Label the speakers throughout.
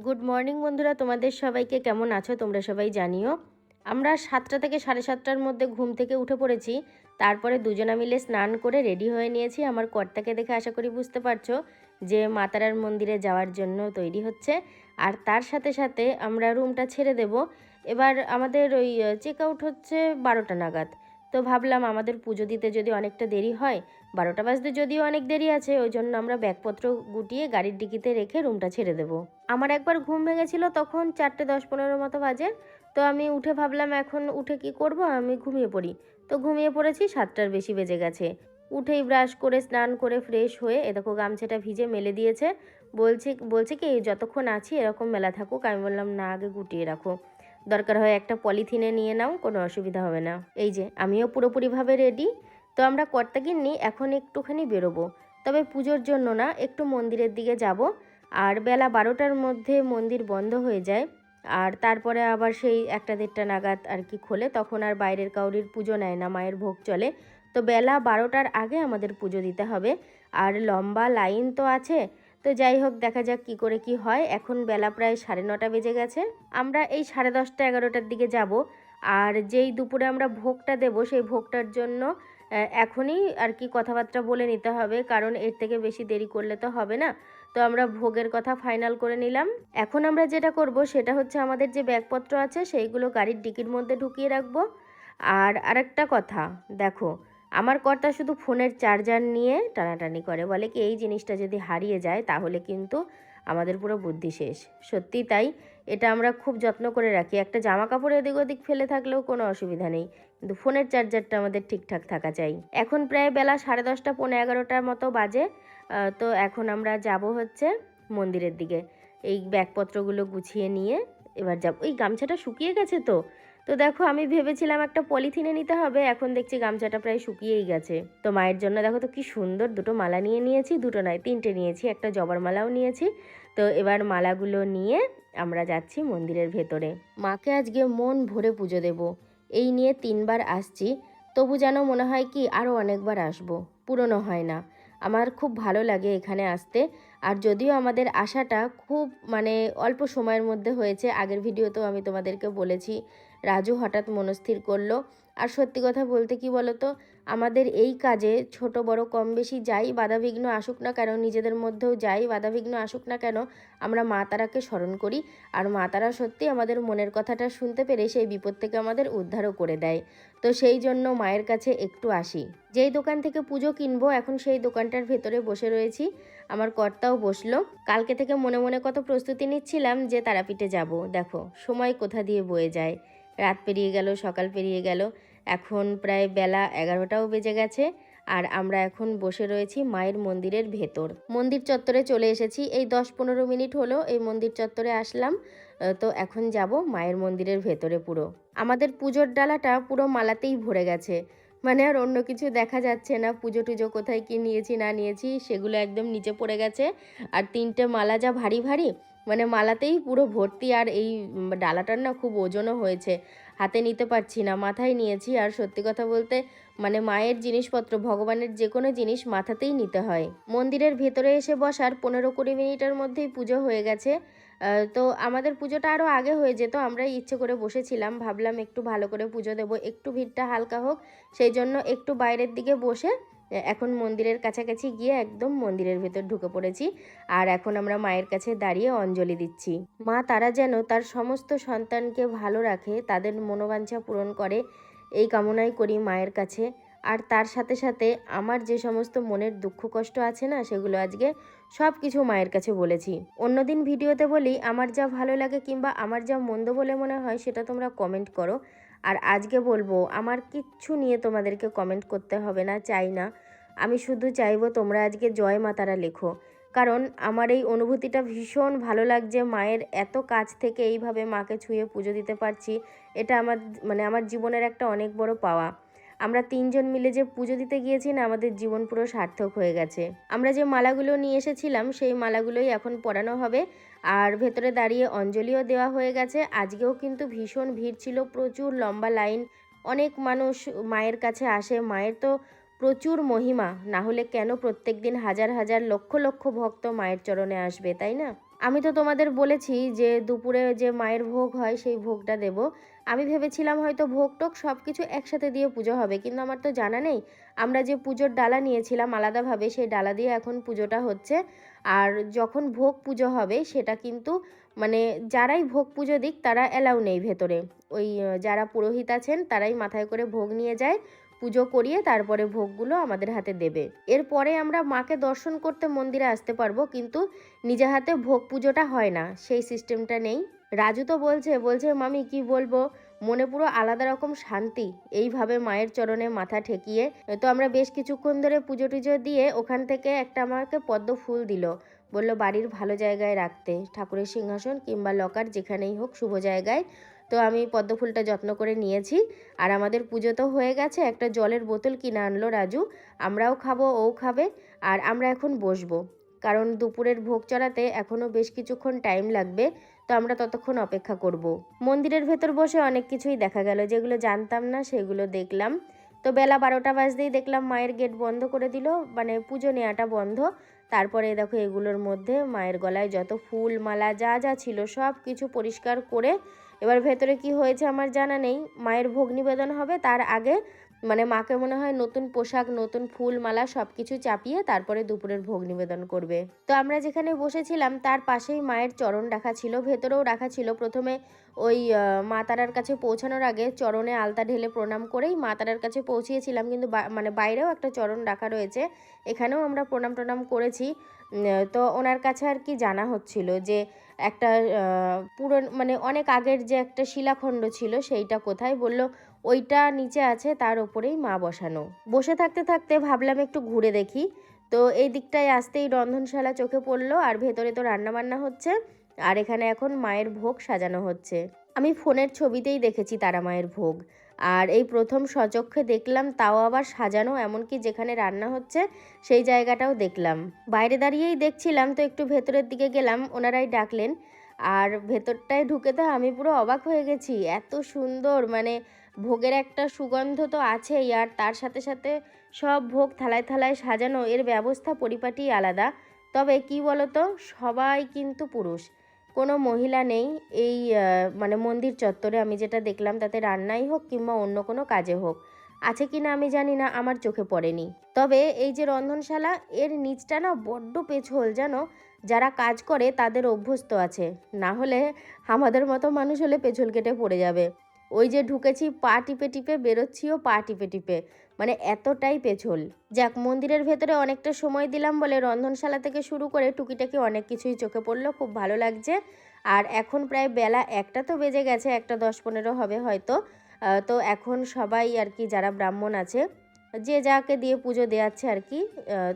Speaker 1: Good morning বন্ধুরা, তোমাদের সবাইকে কেমন আছো তোমরা সবাই জানিও। আমরা 7টা থেকে 7:30টার মধ্যে ঘুম থেকে উঠে পড়েছি। তারপরে দুজনা মিলে স্নান করে রেডি হয়ে নিয়েছি। আমার কর্তাকে দেখে আশা করি বুঝতে পারছো যে মা তারার মন্দিরে যাওয়ার জন্য তৈরি হচ্ছে। আর তার সাথে সাথে আমরা রুমটা ছেড়ে দেব। এবার আমাদের ওই চেক আউট হচ্ছে 12টা নাগাদ। তো ভাবলাম আমাদের পুজো দিতে যদি অনেকটা দেরি হয়, 12টা বাজতে যদিও অনেক দেরি আছে, ওই জন্য আমরা ব্যাগপত্র গুটিয়ে গাড়ির ডিকিতে রেখে রুমটা ছেড়ে দেবো। আমার একবার ঘুম ভেঙেছিল, তখন 4:10-15 মতো বাজে। তো আমি উঠে ভাবলাম এখন উঠে কি করব, আমি ঘুমিয়ে পড়ি। তো ঘুমিয়ে পড়েছি, 7টার বেশি বেজে গেছে। উঠেই ব্রাশ করে স্নান করে ফ্রেশ হয়ে এ দেখো গামছাটা ভিজে মেলে দিয়েছে। বলছে কি যতক্ষণ আছি এরকম মেলা থাকুক। আমি বললাম না, আগে গুটিয়ে রাখো, দরকার হয় একটা পলিথিনে নিয়ে নাও, কোনো অসুবিধা হবে না। এই যে আমিও পুরোপুরিভাবে রেডি। তো আমরা কর্তাগিন্নি এখন একটুখানি বেরোবো, তবে পুজোর জন্য না, একটু মন্দিরের দিকে যাব। আর বেলা 12টার মধ্যে মন্দির বন্ধ হয়ে যায়। আর তারপরে আবার সেই 1টা-1:30টা নাগাদ আর কি খোলে, তখন আর বাইরের কাউরির পুজো নেয় না, মায়ের ভোগ চলে। তো বেলা 12টার আগে আমাদের পুজো দিতে হবে। আর লম্বা লাইন তো আছে। তো যাই হোক, দেখা যাক কি করে কি হয়। এখন বেলা প্রায় 9:30 বেজে গেছে। আমরা এই 10:30-11টার দিকে যাব। আর যেই দুপুরে আমরা ভোগটা দেব, সেই ভোগটার জন্য এখনই আর কি কথাবার্তা বলে নিতে হবে, কারণ এর থেকে বেশি দেরি করলে তো হবে না। তো আমরা ভোগের কথা ফাইনাল করে নিলাম। এখন আমরা যেটা করব সেটা হচ্ছে আমাদের যে ব্যাগপত্র আছে সেইগুলো গাড়ির ডিকির মধ্যে ঢুকিয়ে রাখবো। আর আরেকটা কথা, দেখো, আমার কর্তা শুধু ফোনের চার্জার নিয়ে টানাটানি করে, বলে কি এই জিনিসটা যদি হারিয়ে যায় তাহলে কিন্তু আমাদের পুরো বুদ্ধি শেষ। সত্যি তাই, এটা আমরা খুব যত্ন করে রাখি। একটা জামা কাপড় এদিক ওদিক ফেলে থাকলেও কোনো অসুবিধা নেই, কিন্তু ফোনের চার্জারটা আমাদের ঠিকঠাক থাকা চাই। এখন প্রায় বেলা 10:30, 11টার মতো বাজে। তো এখন আমরা যাব হচ্ছে মন্দিরের দিকে। এই ব্যাগপত্রগুলো গুছিয়ে নিয়ে এবার যাব। ওই গামছাটা শুকিয়ে গেছে তো। তো দেখো, আমি ভেবেছিলাম একটা পলিথিনে নিতে হবে, এখন দেখছি গামছাটা প্রায় শুকিয়েই গেছে। তো মায়ের জন্য দেখো তো কি সুন্দর দুটো মালা নিয়ে নিয়েছি, দুটো নয় 3টে নিয়েছি, একটা জবার মালাও নিয়েছি। তো এবার মালাগুলো নিয়ে আমরা যাচ্ছি মন্দিরের ভেতরে। মাকে আজকে মন ভরে পুজো দেব, এই নিয়ে 3বার আসছি। তবু যেন মনে হয় কি আরও অনেকবার আসবো, পুরনো হয় না। আমার খুব ভালো লাগে এখানে আসতে। আর যদিও আমাদের আসাটা খুব অল্প সময়ের মধ্যে হয়েছে, আগের ভিডিওতেও আমি তোমাদেরকে বলেছি, রাজু হঠাৎ মনস্থির করলো। আর সত্যি কথা বলতে কি বলো তো, আমাদের এই কাজে ছোট বড় কম বেশি যাই বাধাবিঘ্ন আসুক না কেন, নিজেদের মধ্যেও যাই বাধাবিঘ্ন আসুক না কেন, আমরা মা তারাকে স্মরণ করি। আর মা তারা সত্যি আমাদের মনের কথাটা শুনতে পেরে সেই বিপদ থেকে আমাদের উদ্ধারও করে দেয়। তো সেই জন্য মায়ের কাছে একটু আসি। যেই দোকান থেকে পুজো কিনবো এখন সেই দোকানটার ভেতরে বসে রয়েছি, আমার কর্তাও বসলো। কালকে থেকে মনে মনে কত প্রস্তুতি নিচ্ছিলাম যে তারাপীঠে যাব। দেখো সময় কোথা দিয়ে বয়ে যায়, রাত পেরিয়ে গেল, সকাল পেরিয়ে গেল, এখন প্রায় বেলা 11টাও বেজে গেছে। আর আমরা এখন বসে রয়েছি মায়ের মন্দিরের ভেতর। মন্দির চত্বরে চলে এসেছি, এই 10-15 মিনিট হলো এই মন্দির চত্বরে আসলাম। তো এখন যাব মায়ের মন্দিরের ভেতরে। পুরো আমাদের পুজোর ডালাটা পুরো মালাতেই ভরে গেছে, আর অন্য কিছু দেখা যাচ্ছে না। পুজো টুজো কোথায় কি নিয়েছি না নিয়েছি সেগুলো একদম নিচে পড়ে গেছে। আর 3টে মালা যা ভারী ভারী, মালাতেই পুরো ভর্তি। আর এই ডালাটার না খুব ওজনও হয়েছে, হাতে নিতে পারছি না, মাথায় নিয়েছি। আর সত্যি কথা বলতে মায়ের জিনিসপত্র, ভগবানের যে কোনো জিনিস মাথাতেই নিতে হয়। মন্দিরের ভেতরে এসে বসার 15-20 মিনিটের মধ্যেই পুজো হয়ে গেছে। তো আমাদের পুজোটা আরও আগে হয়ে যেত, আমরা ইচ্ছে করে বসেছিলাম, ভাবলাম একটু ভালো করে পুজো দেবো, একটু ভিড়টা হালকা হোক, সেই জন্য একটু বাইরের দিকে বসে এখন মন্দিরের কাছাকাছি গিয়ে একদম মন্দিরের ভেতর ঢুকে পড়েছি। আর এখন আমরা মায়ের কাছে দাঁড়িয়ে অঞ্জলি দিচ্ছি। মা তারা যেন তার সমস্ত সন্তানকে ভালো রাখে, তাদের মনোবাঞ্ছা পূরণ করে, এই কামনাই করি মায়ের কাছে। আর তার সাথে সাথে আমার যে সমস্ত মনের দুঃখ কষ্ট আছে না, সেগুলো আজকে সব কিছু মায়ের কাছে বলেছি। অন্যদিন ভিডিওতে বলি আমার যা ভালো লাগে কিংবা আমার যা মন্দ বলে মনে হয় সেটা তোমরা কমেন্ট করো। আর আজকে বলবো আমার কিচ্ছু নিয়ে তোমাদেরকে কমেন্ট করতে হবে না, চাই না। আমি শুধু চাইবো তোমরা আজকে জয় মা তারা লেখো, কারণ আমার এই অনুভূতিটা ভীষণ ভালো লাগছে। মায়ের এত কাছ থেকে এইভাবে মাকে ছুঁয়ে পুজো দিতে পারছি, এটা আমার আমার জীবনের একটা অনেক বড় পাওয়া। আমরা 3জন মিলে যে পুজো দিতে গিয়েছি না, আমাদের জীবন পুরো সার্থক হয়ে গেছে। আমরা যে মালাগুলো নিয়ে এসেছিলাম সেই মালাগুলোই এখন পরানো হবে। আর ভেতরে দাঁড়িয়ে অঞ্জলিও দেওয়া হয়ে গেছে। আজকেও কিন্তু ভীষণ ভিড় ছিল, প্রচুর লম্বা লাইন, অনেক মানুষ মায়ের কাছে আসে। মায়ের তো প্রচুর মহিমা, না হলে কেন প্রত্যেক দিন হাজার হাজার লক্ষ লক্ষ ভক্ত মায়ের চরণে আসবে, তাই না? আমি তো তোমাদের বলেছি যে দুপুরে যে মায়ের ভোগ হয় সেই ভোগটা দেব। আমি ভেবেছিলাম হয়তো ভোগ টোগ সব কিছু একসাথে দিয়ে পুজো হবে, কিন্তু আমার তো জানা নেই। আমরা যে পুজোর ডালা নিয়েছিলাম আলাদাভাবে, সেই ডালা দিয়ে এখন পুজোটা হচ্ছে। আর যখন ভোগ পুজো হবে সেটা কিন্তু মানে যারাই ভোগ পুজো দিক তারা অ্যালাউ নেই ভেতরে। ওই যারা পুরোহিত আছেন তারাই মাথায় করে ভোগ নিয়ে যায়, পুজো করিয়ে তারপরে ভোগগুলো আমাদের হাতে দেবে। এরপরে আমরা মাকে দর্শন করতে মন্দিরে আসতে পারবো, কিন্তু নিজে হাতে ভোগ পুজোটা হয় না, সেই সিস্টেমটা নেই। রাজু তো বলছে মামি কি বলবো, মনে পুরো আলাদা রকম শান্তি এইভাবে মায়ের চরণে মাথা ঠেকিয়ে। তো আমরা বেশ কিছুক্ষণ ধরে পুজো টুজো দিয়ে ওখান থেকে একটা আমাকে পদ্ম ফুল দিল, বলল বাড়ির ভালো জায়গায় রাখতে, ঠাকুরের সিংহাসন কিংবা লকার যেখানেই হোক শুভ জায়গায়। তো আমি পদ্ম ফুলটা যত্ন করে নিয়েছি। আর আমাদের পুজো তো হয়ে গেছে, একটা জলের বোতল কিনে আনলো রাজু, আমরাও খাবো ও খাবে। আর আমরা এখন বসবো, কারণ দুপুরের ভোগ চড়াতে এখনও বেশ কিছুক্ষণ টাইম লাগবে, তো আমরা ততক্ষণ অপেক্ষা করব। মন্দিরের ভেতর বসে অনেক কিছুই দেখা গেল, যেগুলো জানতাম না সেগুলো দেখলাম। তো বেলা 12টা বাজতেই দেখলাম মায়ের গেট বন্ধ করে দিল, মানে পুজো নেওয়াটা বন্ধ। তারপরে দেখো এগুলোর মধ্যে মায়ের গলায় যত ফুল মালা যা যা ছিল সব কিছু পরিষ্কার করে, এবার ভেতরে কি হয়েছে আমার জানা নেই। মায়ের ভোগ নিবেদন হবে তার আগে মানে মাকে মনে হয় নতুন পোশাক নতুন ফুল মালা সব কিছু চাপিয়ে তারপরে দুপুরের ভোগ নিবেদন করবে। তো আমরা যেখানে বসেছিলাম তার পাশেই মায়ের চরণ রাখা ছিল, ভেতরেও রাখা ছিল। প্রথমে ওই মা তারার কাছে পৌঁছানোর আগে চরণে আলতা ঢেলে প্রণাম করেই মা তারার কাছে পৌঁছিয়েছিলাম, কিন্তু মানে বাইরেও একটা চরণ রাখা রয়েছে, এখানেও আমরা প্রণাম করেছি। তো ওনার কাছে আর কি জানা হচ্ছিল যে একটা পুরনো মানে অনেক আগের যে একটা শিলাখণ্ড ছিল সেইটা কোথায়, বলল ওইটা নিচে আছে, তার ওপরেই মা বসানো। বসে থাকতে থাকতে ভাবলাম একটু ঘুরে দেখি। তো এই দিকটায় আসতেই রন্ধনশালা চোখে পড়লো, আর ভেতরে তো রান্নাবান্না হচ্ছে, আর এখানে এখন মায়ের ভোগ সাজানো হচ্ছে। আমি ফোনের ছবিতেই দেখেছি তারা মায়ের ভোগ, আর এই প্রথম সচক্ষে দেখলাম, তাও আবার সাজানো, এমনকি যেখানে রান্না হচ্ছে সেই জায়গাটাও দেখলাম। বাইরে দাঁড়িয়েই দেখছিলাম, তো একটু ভেতরের দিকে গেলাম, ওনারাই ডাকলেন। আর ভেতরটায় ঢুকে তো আমি পুরো অবাক হয়ে গেছি, এত সুন্দর, মানে ভোগের একটা সুগন্ধ তো আছেই, আর তার সাথে সাথে সব ভোগ থালায় থালায় সাজানো, এর ব্যবস্থা পরিপাটি আলাদা। তবে কি বলতো, সবাই কিন্তু পুরুষ, কোনো মহিলা নেই এই মানে মন্দির চত্বরে। আমি যেটা দেখলাম তাতে রান্নাই হোক কিংবা অন্য কোনো কাজে হোক, আছে কি না আমি জানি না, আমার চোখে পড়েনি। তবে এই যে রন্ধনশালা, এর নিচটা না বড্ড পেছল, জানো, যারা কাজ করে তাদের অভ্যস্ত আছে, না হলে আমাদের মতো মানুষ হলে পেছল কেটে পড়ে যাবে। ওই যে ঢুকেছি পা টিপে টিপে, বেরোচ্ছিও পা টিপে টিপে, মানে এতটাই পেছল। যাক, মন্দিরের ভেতরে অনেকটা সময় দিলাম বলে রন্ধনশালা থেকে শুরু করে টুকিটাকি অনেক কিছুই চোখে পড়লো, খুব ভালো লাগছে। আর এখন প্রায় বেলা 1টা তো বেজে গেছে, 1:10-15 হবে হয়তো। তো এখন সবাই আর কি যারা ব্রাহ্মণ আছে, যে যাকে দিয়ে পুজো দেওয়াচ্ছে আর কি,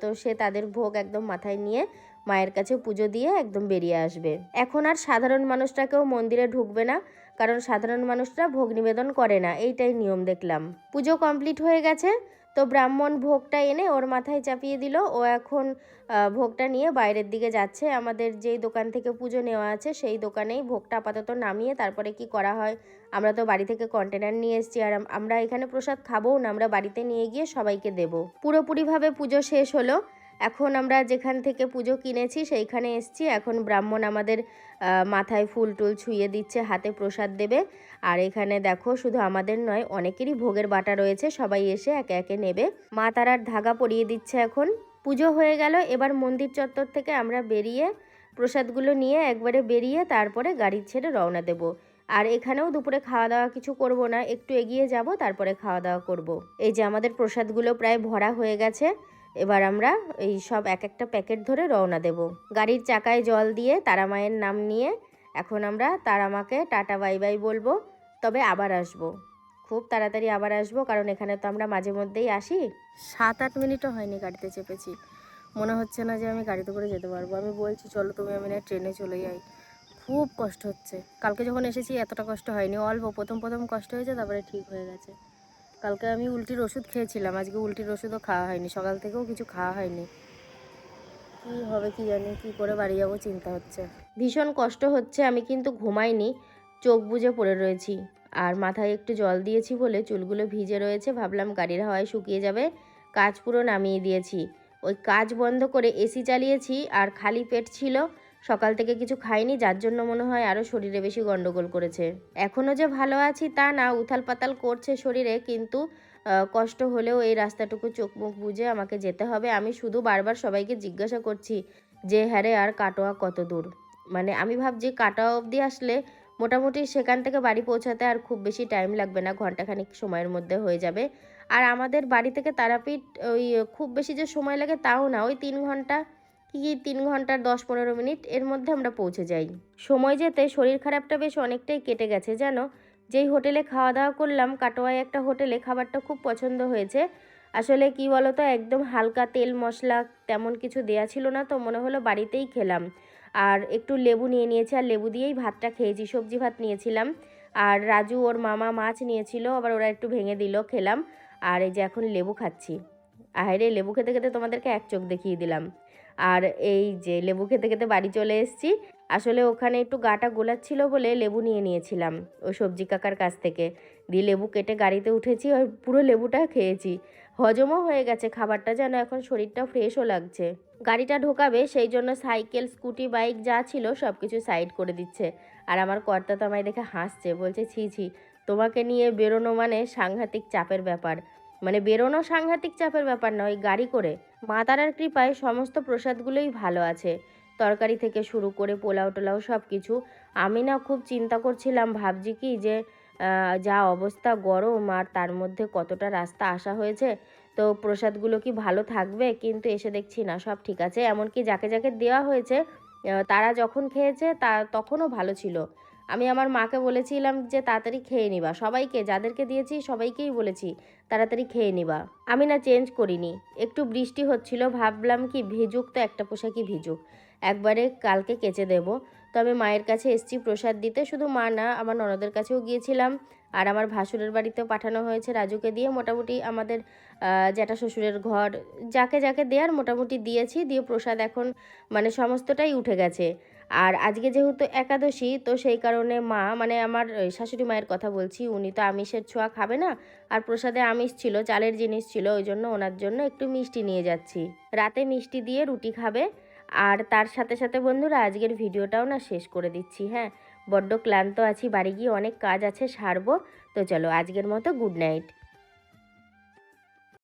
Speaker 1: তো সে তাদের ভোগ একদম মাথায় নিয়ে মায়ের কাছে পুজো দিয়ে একদম বেরিয়ে আসবে। এখন আর সাধারণ মানুষটাকেও মন্দিরে ঢুকবে না, কারণ সাধারণ মানুষরা ভোগ নিবেদন করে না, এইটাই নিয়ম দেখলাম। পুজো কমপ্লিট হয়ে গেছে, তো ব্রাহ্মণ ভোগটা এনে ওর মাথায় চাপিয়ে দিল। ও এখন ভোগটা নিয়ে বাইরের দিকে যাচ্ছে। আমাদের যেই দোকান থেকে পুজো নেওয়া আছে সেই দোকানেই ভোগটা আপাতত নামিয়ে তারপরে কি করা হয়, আমরা তো বাড়ি থেকে কন্টেনার নিয়ে এসেছি, আর আমরা এখানে প্রসাদ খাবোও না, আমরা বাড়িতে নিয়ে গিয়ে সবাইকে দেবো। পুরোপুরিভাবে পুজো শেষ হলো। এখন আমরা যেখান থেকে পুজো কিনেছি সেইখানে এসছি। এখন ব্রাহ্মণ আমাদের মাথায় ফুল টুল ছুঁয়ে দিচ্ছে, হাতে প্রসাদ দেবে। আর এখানে দেখো শুধু আমাদের নয়, অনেকেরই ভোগের বাটা রয়েছে, সবাই এসে একে একে নেবে। মা তারার ধাগা পরিয়ে দিচ্ছে। এখন পুজো হয়ে গেল, এবার মন্দির চত্বর থেকে আমরা বেরিয়ে প্রসাদগুলো নিয়ে একবারে বেরিয়ে তারপরে গাড়ি ছেড়ে রওনা দেব। আর এখানেও দুপুরে খাওয়া দাওয়া কিছু করব না, একটু এগিয়ে যাব, তারপরে খাওয়া দাওয়া করব। এই যে আমাদের প্রসাদগুলো প্রায় ভরা হয়ে গেছে, এবার আমরা এই সব এক একটা প্যাকেট ধরে রওনা দেব। গাড়ির চাকায় জল দিয়ে তারা মায়ের নাম নিয়ে এখন আমরা তারা মাকে টাটা বাই বাই বলবো। তবে আবার আসবো, খুব তাড়াতাড়ি আবার আসবো, কারণ এখানে তো আমরা মাঝে মধ্যেই আসি। 7-8 মিনিটও হয়নি গাড়িতে চেপেছি, মনে হচ্ছে না যে আমি গাড়িতে করে যেতে পারবো। আমি বলছি চলো তুমি আমি না ট্রেনে চলে যাই, খুব কষ্ট হচ্ছে। কালকে যখন এসেছি এতটা কষ্ট হয়নি, অল্প প্রথম কষ্ট হয়েছে, তারপরে ঠিক হয়ে গেছে। কালকে আমি উল্টির ওষুধ খেয়েছিলাম, আজকে উল্টির ওষুধও খাওয়া হয়নি, সকাল থেকেও কিছু খাওয়া হয়নি। কী হবে কি জানি, কী করে বাড়ি যাবো চিন্তা হচ্ছে, ভীষণ কষ্ট হচ্ছে। আমি কিন্তু ঘুমাইনি, চোখ বুজে পড়ে রয়েছি, আর মাথায় একটু জল দিয়েছি বলে চুলগুলো ভিজে রয়েছে, ভাবলাম গাড়ির হাওয়ায় শুকিয়ে যাবে। কাজ পুরো নামিয়ে দিয়েছি, ওই কাজ বন্ধ করে এসি চালিয়েছি, আর খালি পেট ছিল, সকাল থেকে কিছু খাইনি, যার জন্য মনে হয় আরও শরীরে বেশি গন্ডগোল করেছে। এখনও যে ভালো আছি তা না, উথাল পাতাল করছে শরীরে, কিন্তু কষ্ট হলেও এই রাস্তাটুকু চোখ মুখ বুজে আমাকে যেতে হবে। আমি শুধু বারবার সবাইকে জিজ্ঞাসা করছি যে হ্যাঁ রে, আর কাটোয়া কত দূর। মানে আমি ভাবছি কাটোয়া অবধি আসলে মোটামুটি সেখান থেকে বাড়ি পৌঁছাতে আর খুব বেশি টাইম লাগবে না, ঘন্টাখানিক সময়ের মধ্যে হয়ে যাবে। আর আমাদের বাড়ি থেকে তারাপীঠ ওই খুব বেশি যে সময় লাগে তাও না, ওই 3 ঘন্টা কি 3 ঘন্টার 10-15 মিনিট এর মধ্যে আমরা পৌঁছে যাই। সময় যেতে শরীর খারাপটা বেশ অনেকটাই কেটে গেছে জানো। যেই হোটেলে খাওয়া দাওয়া করলাম, কাটোয়ায় একটা হোটেলে, খাবারটা খুব পছন্দ হয়েছে। আসলে কি বলো তো, একদম হালকা, তেল মশলা তেমন কিছু দেয়া ছিল না, তো মনে হলো বাড়িতেই খেলাম। আর একটু লেবু নিয়ে নিয়েছি, আর লেবু দিয়েই ভাতটা খেয়েছি। সবজি ভাত নিয়েছিলাম, আর রাজু ওর মামা মাছ নিয়েছিল, আবার ওরা একটু ভেঙে দিল, খেলাম। আর এই যে এখন লেবু খাচ্ছি। আহারে, লেবু খেতে খেতে তোমাদেরকে এক চোখ দেখিয়ে দিলাম। আর এই যে লেবু খেতে খেতে বাড়ি চলে এসেছি। আসলে ওখানে একটু গাটা গোলাচ্ছিল বলে লেবু নিয়ে নিয়েছিলাম ওই সবজি কাকার কাছ থেকে, দিয়ে লেবু কেটে গাড়িতে উঠেছি আর পুরো লেবুটা খেয়েছি। হজমও হয়ে গেছে খাবারটা, যেন এখন শরীরটা ফ্রেশও লাগছে। গাড়িটা ঢোকাবে সেই জন্য সাইকেল, স্কুটি, বাইক যা ছিল সব কিছু সাইড করে দিচ্ছে। আর আমার কর্তা তো আমায় দেখে হাসছে, বলছে ছি ছি, তোমাকে নিয়ে বেরোনো মানে সাংঘাতিক চাপের ব্যাপার। মানে বেরোনো সাংঘাতিক চাপের ব্যাপার না, ওই গাড়ি করে। মা তারার কৃপায় সমস্ত প্রসাদগুলোই ভালো আছে, তরকারি থেকে শুরু করে পোলাও টোলাও সব কিছু। আমি না খুব চিন্তা করছিলাম, ভাবছি কি যে যা অবস্থা গরম, আর তার মধ্যে কতটা রাস্তা আসা হয়েছে, তো প্রসাদগুলো কি ভালো থাকবে, কিন্তু এসে দেখছি না, সব ঠিক আছে। এমনকি যাকে যাকে দেওয়া হয়েছে তারা যখন খেয়েছে তখনও ভালো ছিল। আমি আমার মাকে বলেছিলাম যে তাড়াতাড়ি খেয়ে নিবা, সবাইকে যাদেরকে দিয়েছি সবাইকেই বলেছি তাড়াতাড়ি খেয়ে নিবা। আমি না চেঞ্জ করিনি। একটু বৃষ্টি হচ্ছিল, ভাবলাম কি ভিজুক তো একটা পোশাকই ভিজুক, একবারে কালকে কেচে দেব। তো আমি মায়ের কাছে এসেছি প্রসাদ দিতে, শুধু মা না, আমার ননদের কাছেও গিয়েছিলাম, আর আমার ভাসুরের বাড়িতেও পাঠানো হয়েছে রাজুকে দিয়ে। মোটামুটি আমাদের জ্যাঠা শ্বশুরের ঘর, যাকে যাকে দেওয়ার মোটামুটি দিয়েছি, দিয়ে প্রসাদ এখন মানে সমস্তটাই উঠে গেছে। আর আজকে যেহেতু একাদশী, তো সেই কারণে মা, মানে আমার শাশুড়ি মায়ের কথা বলছি, উনি তো আমিষের ছোঁয়া খাবে না। আর প্রসাদে আমিষ ছিল, চালের জিনিস ছিল, ওই জন্য ওনার জন্য একটু মিষ্টি নিয়ে যাচ্ছি। রাতে মিষ্টি দিয়ে রুটি খাবে। আর তার সাথে সাথে বন্ধুরা আজকের ভিডিওটাও না শেষ করে দিচ্ছি। হ্যাঁ, বড্ড ক্লান্ত আছি, বাড়ি গিয়ে অনেক কাজ আছে, সারবো। তো চলো আজকের মতো গুড নাইট।